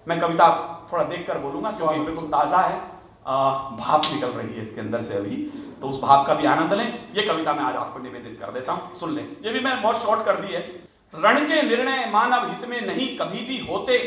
मैं कविता थोड़ा देखकर बोलूंगा क्योंकि बिल्कुल ताजा है, भाप निकल रही है इसके अंदर से अभी, तो उस भाप का भी आनंद लें। ये कविता मैं आज आपको निवेदित कर देता हूं, सुन लें। ये भी मैं बहुत शॉर्ट कर दी है। रण के निर्णय मानव हित में नहीं कभी भी होते,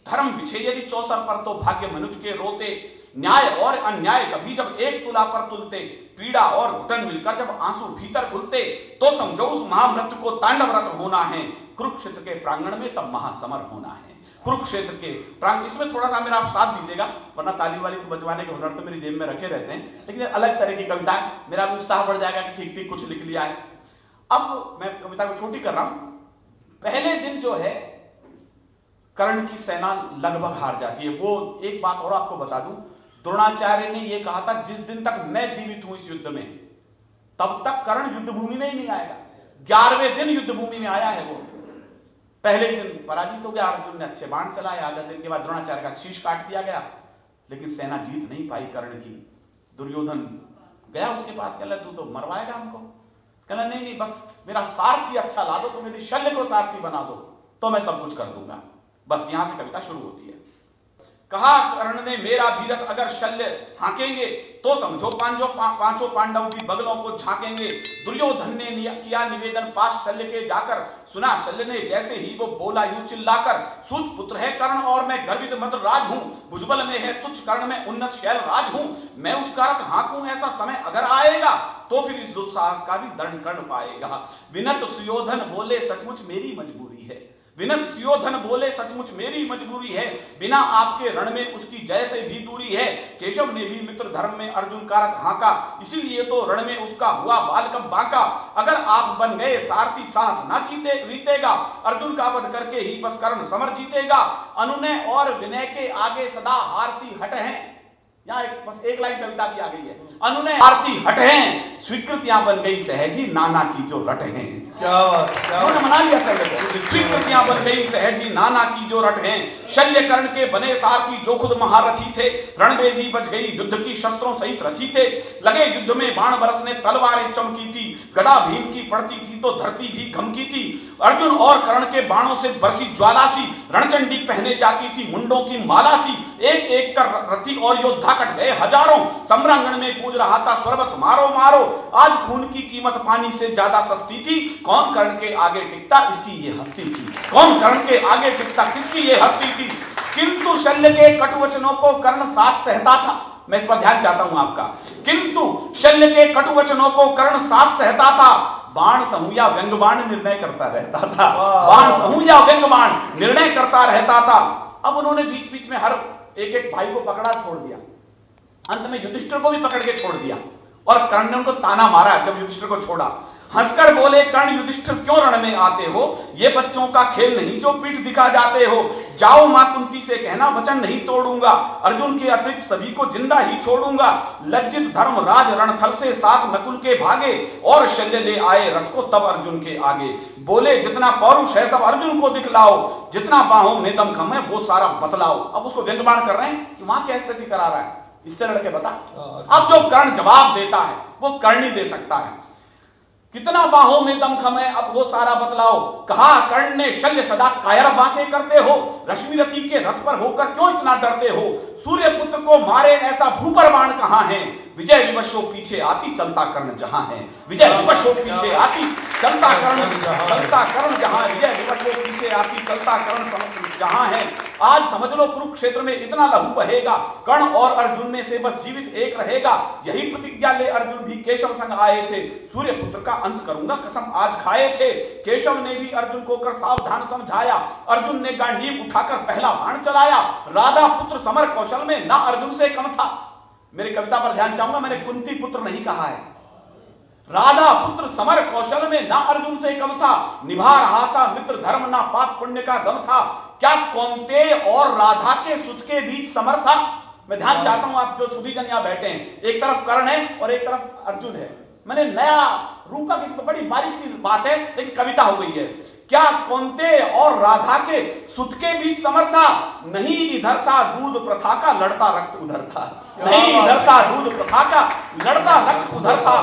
धर्म बिछे यदि चौसर पर तो भाग्य मनुष्य के रोते। न्याय और अन्याय कभी जब एक तुला पर तुलते, पीड़ा और घुटन मिलकर जब आंसू भीतर खुलते, तो समझो उस महामृत्यु को तांडवरत होना है, कुरुक्षेत्र के प्रांगण में तब महासमर होना है। कुरुक्षेत्र के प्रांगण, इसमें थोड़ा सा मेरा आप साथ दीजिएगा, वरना ताली वाली तो बजवाने के हुनर तो मेरी जेब में रखे रहते हैं, लेकिन अलग तरह की कविता है, मेरा भी उत्साह बढ़ जाएगा कि ठीक ठीक कुछ लिख लिया है। अब मैं कविता को छोटी कर रहा हूं। पहले दिन जो है कर्ण की सेना लगभग हार जाती है। वो एक बात और आपको बता दूं, द्रोणाचार्य ने यह कहा था जिस दिन तक मैं जीवित हूं इस युद्ध में, तब तक कर्ण युद्ध भूमि में ही नहीं आएगा। 11वें दिन युद्ध भूमि में आया है वो। पहले ही दिन पराजित हो गया, अर्जुन ने अच्छे बाण चलाए, आधा दिन के बाद द्रोणाचार्य का शीश काट दिया गया, लेकिन सेना जीत नहीं पाई कर्ण की। दुर्योधन गया उसके पास, कहला तू तो मरवाएगा हमको। कहला नहीं नहीं, बस मेरा सारथी अच्छा ला दो, तो मेरे शल्य को सारथी बना दो, तो मैं सब कुछ कर दूंगा। बस यहां से कविता शुरू होती है। कहा कर्ण ने मेरा भीरथ अगर शल्य हाकेंगे, तो समझो पांचों पांडव भी बगलों को झांकेंगे। दुर्योधन ने किया निवेदन पास शल्य के जाकर, सुना शल्य ने जैसे ही वो बोला यूं चिल्लाकर, सूत पुत्र है कर्ण और मैं गर्वित मत राज हूं, भुजबल में है तुच्छ कर्ण में उन्नत शैल राज हूं। मैं उसका रथ हाकूं ऐसा समय अगर आएगा, तो फिर इस दुस्साहस का भी दंड कर्ण पाएगा। विनत सुयोधन बोले सचमुच मेरी मजबूरी है, विनत सुयोधन बोले सचमुच मेरी मजबूरी है, बिना आपके रण में उसकी जय से भी दूरी है। केशव ने भी मित्र धर्म में अर्जुन का रथ हाका, इसीलिए तो रण में उसका हुआ बाल कब बांका। अगर आप बन गए सारथी साहस ना जीतेगा, अर्जुन का वध करके ही बस कर्ण समर जीतेगा। अनुनय और विनय के आगे सदा हारती हट है। यहाँ बस एक लाइन कविता की आ गई है। अनुनय आरती हट हैं, स्वीकृतियां बन गई सहजी नाना की जो रट हैं। क्या मना लिया स्वीकृतियां बन गई सहजी नाना की जो रट हैं। शल्य कर्ण के बने सारथी जो खुद महारथी थे, रणबेदी बच गई युद्ध की शस्त्रों सहित रथी थे। लगे युद्ध में बाण बरसने तलवारें चमकी थी, गदा भीम की पड़ती थी तो धरती भी घमकी थी। अर्जुन और कर्ण के बाणों से बरसी ज्वाला सी, रणचंडी पहने जाती थी मुंडों की माला सी। एक एक कर रथी और योद्धा कट गए हजारों, सम्रांगण में गूंज रहा था स्वरबस मारो मारो। आज खून की कीमत पानी से ज्यादा सस्ती थी, कौन कर्ण के आगे टिकता इसकी ये हस्ती थी। कौन कर्ण के आगे टिकता किसकी ये हस्ती थी। किंतु शल्य के कटुवचनों को कर्ण साथ सहता था। मैं इस पर ध्यान चाहता हूं आपका। किंतु शल्य के कटुवचनों को कर्ण साथ सहता था, बाण समूह या व्यंग बाण निर्णय करता रहता था। बाण समूह या व्यंग बाण निर्णय करता रहता था। अब उन्होंने बीच बीच में हर एक एक भाई को पकड़ा छोड़ दिया, अंत में युधिष्ठिर को भी पकड़ के छोड़ दिया, और कर्ण ने उनको ताना मारा जब युधिष्ठिर को छोड़ा। हंसकर बोले कर्ण युधिष्ठिर क्यों रण में आते हो, ये बच्चों का खेल नहीं जो पीठ दिखा जाते हो। जाओ मां कुंती से कहना वचन नहीं तोड़ूंगा, अर्जुन के अतिरिक्त सभी को जिंदा ही छोड़ूंगा। लज्जित धर्मराज रणथल से साथ नकुल के भागे, और शल्य ले आए रथ को तब अर्जुन के आगे। बोले जितना पौरुष है सब अर्जुन को दिखलाओ, जितना बाहों में दमखम है वो सारा बतलाओ। अब उसको व्यंग्यबाण कर रहे हैं कि वहां क्या स्थिति करा रहा है, इससे लड़के बता। अब जो कर्ण जवाब देता है वो कर्ण ही दे सकता है। कितना बाहों में दमखम है अब वो सारा बतलाओ। कहा कर्ण ने शल्य सदा कायर बातें करते हो, रश्मि रथी के रथ पर होकर क्यों इतना डरते हो। सूर्य पुत्र को मारे ऐसा भूपर बाण कहां है, विजय विवशो पीछे आती चलता कर्ण जहां है। विजय विवशो पीछे आती चलता कर्ण जहां, विजय विवशो पीछे आती चलता कर्ण जहां है। आज समझ लो कुरुक्षेत्र में इतना लहू बहेगा, कर्ण और अर्जुन में से बस जीवित एक रहेगा। यही प्रतिज्ञा ले अर्जुन भी केशव संग आए थे, सूर्य पुत्र का अंत करूंगा कसम आज खाए थे। केशव ने भी अर्जुन को कर सावधान समझाया, अर्जुन ने गांडीव उठाकर पहला बाण चलाया। राधा पुत्र समर कौशल में ना अर्जुन से कम था। मेरी कविता पर ध्यान चाहूंगा, मैंने कुंती पुत्र नहीं कहा है। राधा पुत्र समर कौशल में ना अर्जुन से कम था, निभा रहा था मित्र धर्म ना पाप पुण्य का गम था। क्या कौंतेय और राधा के सुत के बीच समर था। मैं ध्यान चाहता हूं आप जो सुधीजन यहां बैठे हैं, एक तरफ कर्ण है और एक तरफ अर्जुन है। मैंने नया रूप का किसी बड़ी बारीक सी बात है लेकिन कविता हो गई है। क्या कौंतेय और राधा के सुत के बीच समर था, नहीं इधर था दूध प्रथा का लड़ता रक्त उधर था। नहीं इधर था दूध प्रथा का लड़ता रक्त उधर था।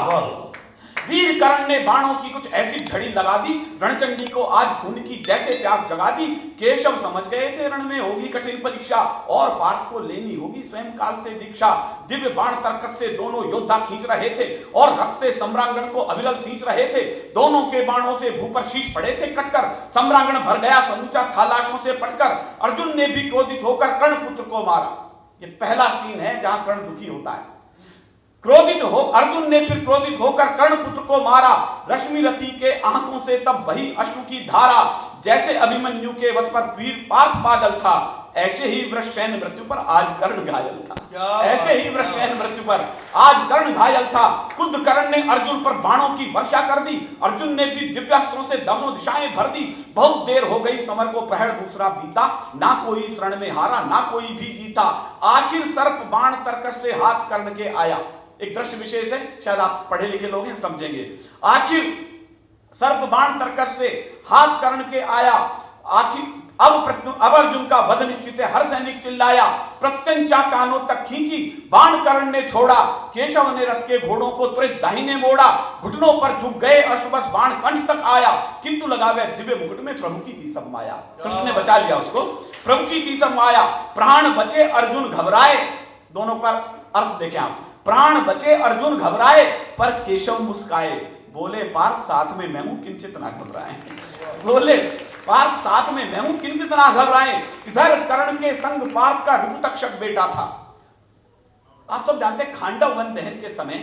वीर कर्ण ने बाणों की कुछ ऐसी झड़ी लगा दी, रणचंडी को आज खून की जैसे प्यास जगा दी। केशव समझ गए थे रण में होगी कठिन परीक्षा, और पार्थ को लेनी होगी स्वयं काल से दीक्षा। दिव्य बाण तर्कस से दोनों योद्धा खींच रहे थे, और रक्त से सम्रांगण को अविरल सींच रहे थे। दोनों के बाणों से भू पर शीश पड़े थे कटकर, सम्रांगण भर गया समूचा था लाशों से पटकर। अर्जुन ने भी क्रोधित होकर कर्ण पुत्र को मारा। ये पहला सीन है जहां कर्ण दुखी होता है। क्रोधित हो अर्जुन ने फिर क्रोधित होकर कर्ण पुत्र को मारा। रश्मि रथी के आंखों से तब बही अश्रु की धारा, जैसे अभिमन्यु के वध पर वीर पार्थ पागल था, ऐसे ही वृषसेन मृत्यु पर आज कर्ण घायल था। ऐसे ही वृषसेन मृत्यु पर आज कर्ण घायल था। खुद कर्ण ने अर्जुन पर बाणों की वर्षा कर दी। अर्जुन ने भी दिव्यास्त्रों से दसों दिशाएं भर दी। बहुत देर हो गई समर को, पहर दूसरा बीता, ना कोई शरण में हारा ना कोई भी जीता। आखिर सर्प बाण तर्कस से हाथ कर्ण के आया। एक दृश्य विशेष है, शायद आप पढ़े लिखे लोग हैं समझेंगे। आखिर सर्प बाण तर्कस से हाथ कर्ण के आया। आखिर अब अर्जुन का वध निश्चित है, हर सैनिक चिल्लाया। प्रत्यंचा कानों तक खींची बाण कर्ण ने छोड़ा। केशव ने रथ के घोड़ों को त्वरित दाहिने मोड़ा। घुटनों पर झुक गए अशुभस बाण कंठ तक आया, किंतु लगावे दिव्य मुकुट में प्रभु की थी सब माया। कृष्ण ने बचा लिया उसको, प्रभु की थी सब माया। प्राण बचे अर्जुन घबराए, दोनों पर अर्थ देखें आप। प्राण बचे अर्जुन घबराए, पर केशव मुस्काए। बोले पार्थ साथ में मैं हूं किंचित ना घबराए। बोले पार्थ साथ में मैं हूं किंचित ना घबराए। इधर कर्ण के संग पार्थ का ऋतुतक्षक बेटा था। आप सब जानते हैं खांडव वन दहन के समय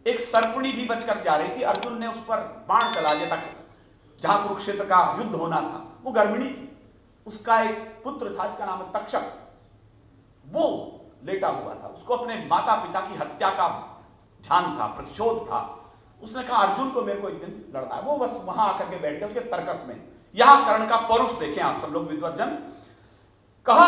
एक सर्पणी भी बचकर जा रही थी। अर्जुन ने उस पर बाण चला दिया था। जहां कुरुक्षेत्र का युद्ध होना था, वो गर्भिणी थी। उसका एक पुत्र था जिसका नाम है तक्षक। वो लेटा हुआ था, उसको अपने माता पिता की हत्या का ध्यान था, प्रतिशोध था। उसने कहा अर्जुन को मेरे को एक दिन लड़ना है। वो बस वहां आकर के बैठ गया उसके तर्कस में। यहां कर्ण का पौरुष देखें आप सब लोग विद्वज्जन। कहा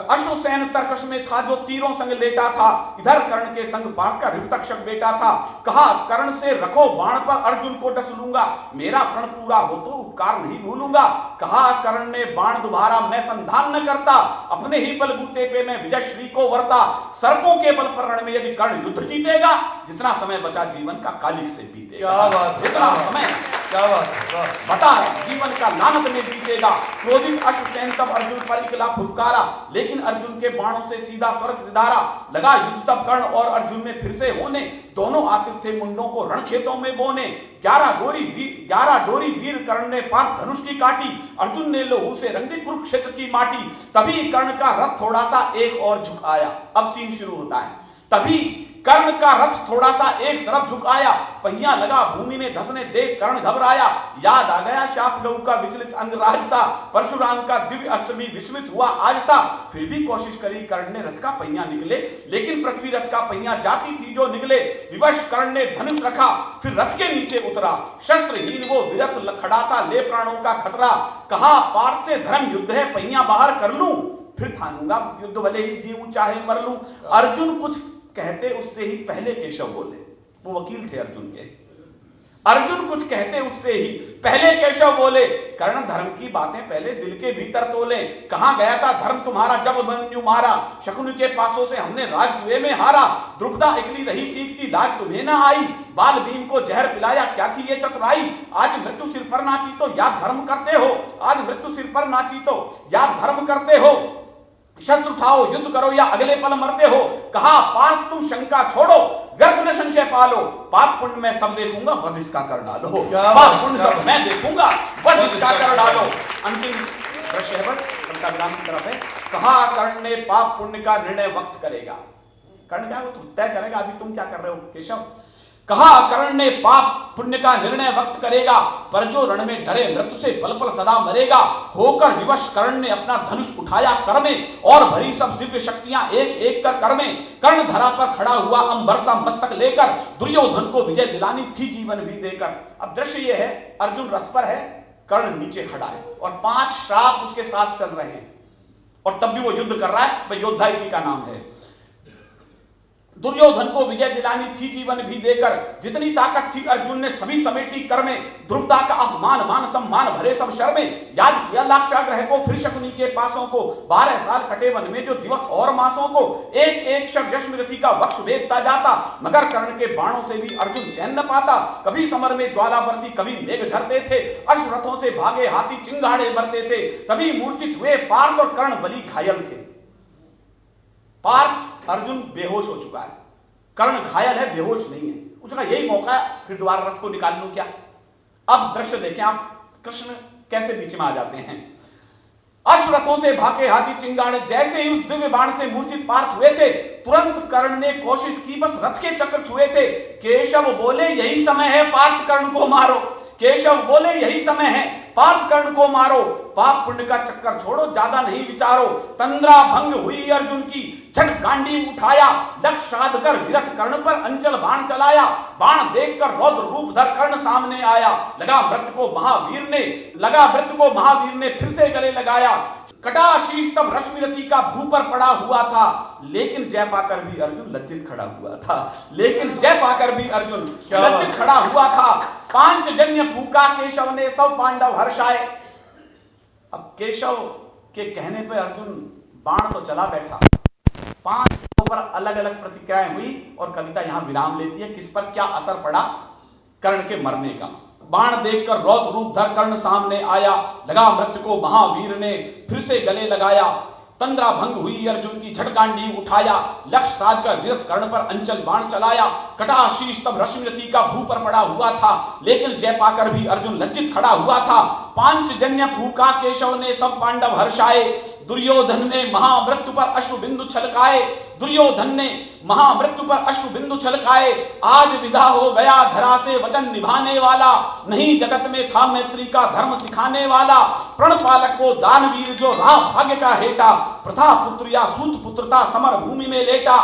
अश्वसेन तर्कस में था जो तीरों संग लेटा था, इधर कर्ण के संग पार्थ का ऋतुतक्षक बेटा था। कहा कर्ण से रखो बाण पर अर्जुन को डस लूंगा, मेरा प्रण पूरा हो तो उपकार नहीं भूलूंगा। कहा कर्ण ने बाण दोबारा मैं संधान न करता, अपने ही बलबूते पे मैं विजय श्री को वरता। सर्पों के बल पर रण में यदि कर्ण युद्ध जीतेगा, जितना समय बचा जीवन का कालिक से बीतेगा। जितना समय क्या बात बता जीवन का लानत में बीतेगा। क्रोधित अश्वसेन तब अर्जुन पर इकला फुफकारा, लेकिन अर्जुन के बाणों से सीधा स्वर्ग सिधारा। लगा युद्ध तब कर्ण और अर्जुन में फिर से होने, दोनों आतिथ थे मुंडों को रण खेतों में बोने। 11 डोरी वीर कर्ण ने पार्थ धनुष की काटी, अर्जुन ने लोहू से रंगी कुरुक्षेत्र की माटी। तभी कर्ण का रथ थोड़ा सा एक और झुक आया। अब सीन शुरू होता है। तभी कर्ण का रथ थोड़ा सा एक तरफ झुकाया, पहिया लगा भूमि में धसने देख कर्ण घबराया। याद आ गया शाप लहू का विचलित अंगराज था, परशुराम का दिव्य अस्त्र भी विस्मित हुआ आज था। फिर भी कोशिश करी कर्ण ने रथ का पहिया निकले, लेकिन पृथ्वी रथ का पहिया जाती थी जो निकले। विवश कर्ण ने धनुष रखा, फिर रथ के नीचे उतरा। शस्त्रहीन वो विरथ खड़ा था, ले प्राणों का खतरा। कहा पार्थ से धर्म युद्ध है, पहिया बाहर कर लूं, फिर थानूंगा युद्ध भले ही जीऊं चाहे मर लूं। अर्जुन कुछ कहते उससे ही पहले केशव बोले। वो वकील थे अर्जुन के। अर्जुन कुछ कहते उससे ही पहले केशव बोले। कर्ण धर्म की बातें पहले दिल के भीतर तोले। कहां गया था धर्म तुम्हारा जब अभिमन्यु मारा, शकुनि के पासों से हमने राज जुए में हारा। द्रुपदा अकेली रही चीखती, लाज तुम्हें ना आई, बाल भीम को जहर पिलाया, क्या थी ये चतुराई। आज मृत्यु सिर पर नाची तो याद धर्म करते हो, आज मृत्यु सिर पर नाची तो याद धर्म करते हो। शस्त्र उठाओ युद्ध करो या अगले पल मरते हो। कहा पार्थ तुम शंका छोड़ो, व्यर्थ न संशय पालो। पाप पुण्य मैं सब देखूंगा, वध इसका कर डालो। पाप पुण्य सब मैं देखूंगा, वध इसका कर डालो। अंतिम दृश्य है बस विराम की तरफ है। कहा कर्ण ने पाप पुण्य का निर्णय वक्त करेगा। कर्ण क्या तुम तय करेगा, अभी तुम क्या कर रहे हो केशव। कहा कर्ण ने पाप पुण्य का निर्णय वक्त करेगा, पर जो रण में डरे मृत्यु से पल पल सदा मरेगा। होकर विवश कर्ण ने अपना धनुष उठाया कर में, और भरी सब दिव्य शक्तियां एक एक कर कर में। कर्ण धरा पर खड़ा हुआ अंबर सा मस्तक लेकर, दुर्योधन को विजय दिलानी थी जीवन भी देकर। अब दृश्य यह है, अर्जुन रथ पर है, कर्ण नीचे खड़ा है, और 5 श्राप उसके साथ चल रहे हैं, और तब भी वो युद्ध कर रहा है। भाई योद्धा इसी का नाम है। दुर्योधन को विजय दिलानी थी जीवन भी देकर, जितनी ताकत थी अर्जुन ने सभी समेटी कर में। द्रुपदा का अपमान मान सम्मान भरे सब शर में। याद किया लाक्षागृह को फिर शकुनी के पासों को, 12 साल कटे वन में जो दिवस और मासों को। एक एक शब्द यशमृति का वक्ष वेदता जाता, मगर कर्ण के बाणों से भी अर्जुन चैन न पाता। कभी समर में ज्वाला बरसी, कभी मेघ झरते थे, अश्वरथों से भागे हाथी चिंगाड़े बरते थे। तभी मूर्छित हुए पार्थ और कर्ण बलि घायल थे। पार्थ अर्जुन बेहोश हो चुका है, कर्ण घायल है, बेहोश नहीं है। उसका यही मौका है, फिर दोबारा रथ को निकाल लूं क्या। अब दृश्य देखें आप, कृष्ण कैसे बीच में आ जाते हैं। अश्वरथों से भागे हाथी चिंगाड़े, जैसे ही उस दिव्य बाण से मूर्छित पार्थ हुए थे, तुरंत कर्ण ने कोशिश की, बस रथ के चक्र छुए थे। केशव बोले यही समय है, पार्थ कर्ण को मारो। केशव बोले यही समय है, पार्थ कर्ण को मारो। पाप पुण्य का चक्कर छोड़ो, ज्यादा नहीं विचारो। तंद्रा भंग हुई अर्जुन की, झट गांडी उठाया, लक्ष्य साध कर विरथ कर्ण पर अंचल बाण चलाया। बाण देखकर रौद्र रूप धर कर्ण सामने आया, लगा मृत्यु को महावीर ने फिर से गले लगाया। कटा शीश तब रश्मिरथी का भू पर पड़ा हुआ था, लेकिन जय पाकर भी अर्जुन लज्जित खड़ा हुआ था। पांचजन्य फूका केशव ने, सब पांडव हर्षाए। अब केशव के कहने पर अर्जुन बाण तो चला बैठा, 5 पर अलग अलग प्रतिक्रियाएं हुई और कविता यहां विराम लेती है। किस पर क्या असर पड़ा कर्ण के मरने का। बाण देखकर रौद्र रूप धर कर्ण सामने आया, लगा मृत्यु को महावीर ने फिर से गले लगाया। तंद्रा भंग हुई अर्जुन की, झटकांडी उठाया, लक्ष्य साध कर विरथ कर्ण पर अंचल बाण चलाया। कटा शीश तब रश्मिरथी का भू पर पड़ा हुआ था, लेकिन जय पाकर भी अर्जुन लज्जित खड़ा हुआ था। पांचजन्य फूका केशव ने, सब पांडव हर्षाए। दुर्योधन ने महामृत्यु पर अश्रुबिंदु छलकाए। आज विदा हो गया धरा से वचन निभाने वाला, नहीं जगत में था मैत्री का धर्म सिखाने वाला। प्रण पालक को दानवीर जो रहा भाग्य का हेटा, प्रथा पुत्र या सूत पुत्रता समर भूमि में लेटा।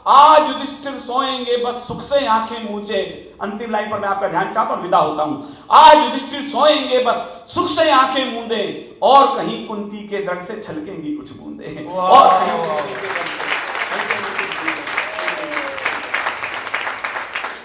आज युधिष्ठिर सोएंगे बस सुख से आंखें मूंचे। अंतिम लाइन पर मैं आपका ध्यान चाहता हूं, विदा होता हूं। आज युधिष्ठिर सोएंगे बस सुख से आंखें मूंदे, और कहीं कुंती के दर्द से छलकेंगी कुछ बूंदे। और